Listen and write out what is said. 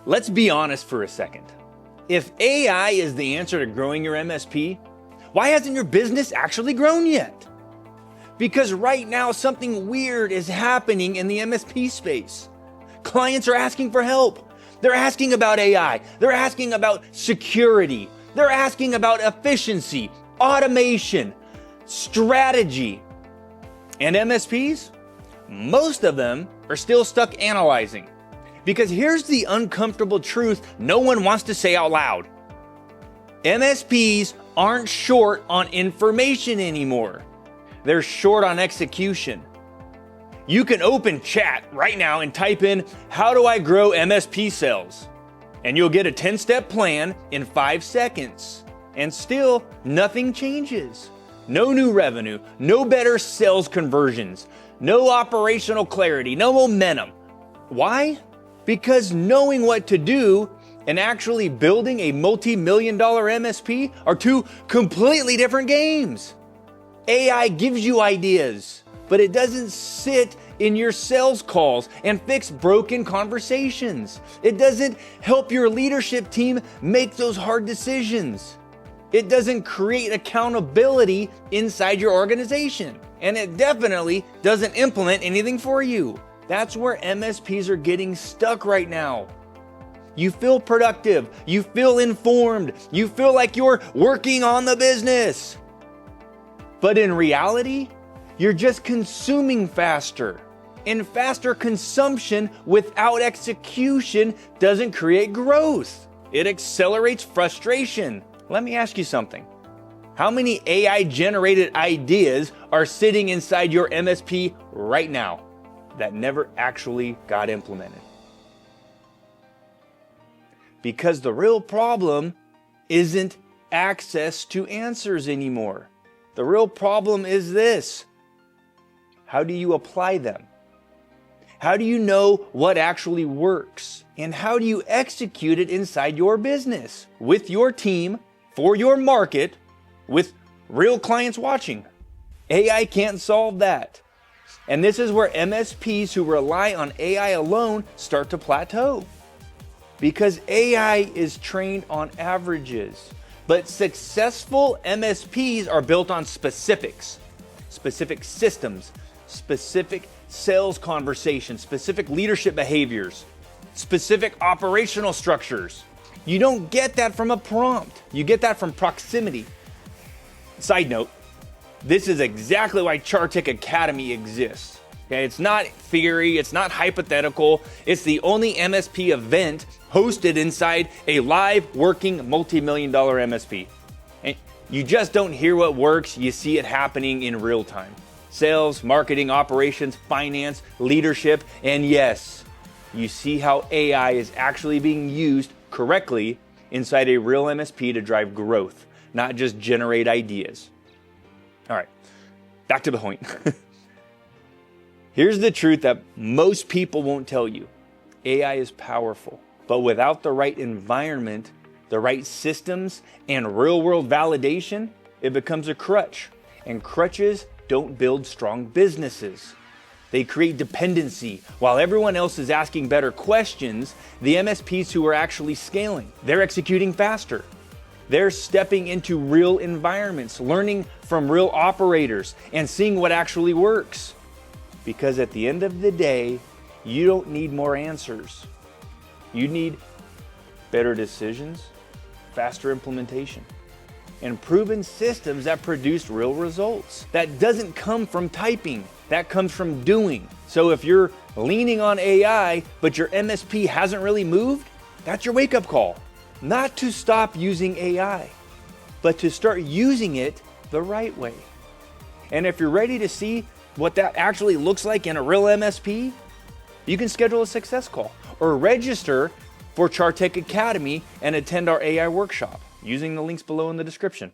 Let's be honest for a second. If AI is the answer to growing your MSP, why hasn't your business actually grown yet? Because right now something weird is happening in the MSP space. Clients are asking for help. They're asking about AI. They're asking about security. They're asking about efficiency, automation, strategy. And MSPs? Most of them are still stuck analyzing. Because here's the uncomfortable truth no one wants to say out loud. MSPs aren't short on information anymore. They're short on execution. You can open chat right now and type in, "How do I grow MSP sales?" And you'll get a 10-step plan in 5 seconds. And still, nothing changes. No new revenue, no better sales conversions, no operational clarity, no momentum. Why? Because knowing what to do and actually building a multi-million-dollar MSP are two completely different games. AI gives you ideas, but it doesn't sit in your sales calls and fix broken conversations. It doesn't help your leadership team make those hard decisions. It doesn't create accountability inside your organization. And it definitely doesn't implement anything for you. That's where MSPs are getting stuck right now. You feel productive, you feel informed, you feel like you're working on the business. But in reality, you're just consuming faster. And faster consumption without execution doesn't create growth. It accelerates frustration. Let me ask you something. How many AI-generated ideas are sitting inside your MSP right now that never actually got implemented? Because the real problem isn't access to answers anymore. The real problem is this: how do you apply them? How do you know what actually works? And how do you execute it inside your business, with your team, for your market, with real clients watching? AI can't solve that. And this is where MSPs who rely on AI alone start to plateau. Because AI is trained on averages. But successful MSPs are built on specifics, specific systems, specific sales conversations, specific leadership behaviors, specific operational structures. You don't get that from a prompt. You get that from proximity. Side note, this is exactly why CharTec Academy exists. Okay, it's not theory, it's not hypothetical. It's the only MSP event hosted inside a live working multi-million-dollar MSP. And you just don't hear what works, you see it happening in real time. Sales, marketing, operations, finance, leadership, and yes, you see how AI is actually being used correctly inside a real MSP to drive growth, not just generate ideas. All right, back to the point. Here's the truth that most people won't tell you. AI is powerful, but without the right environment, the right systems, and real-world validation, it becomes a crutch. And crutches don't build strong businesses. They create dependency. While everyone else is asking better questions, the MSPs who are actually scaling, they're executing faster. They're stepping into real environments, learning from real operators, and seeing what actually works. Because at the end of the day, you don't need more answers. You need better decisions, faster implementation, and proven systems that produce real results. That doesn't come from typing, that comes from doing. So if you're leaning on AI, but your MSP hasn't really moved, that's your wake-up call. Not to stop using AI, but to start using it the right way. And if you're ready to see what that actually looks like in a real MSP, you can schedule a success call or register for CharTec Academy and attend our AI workshop using the links below in the description.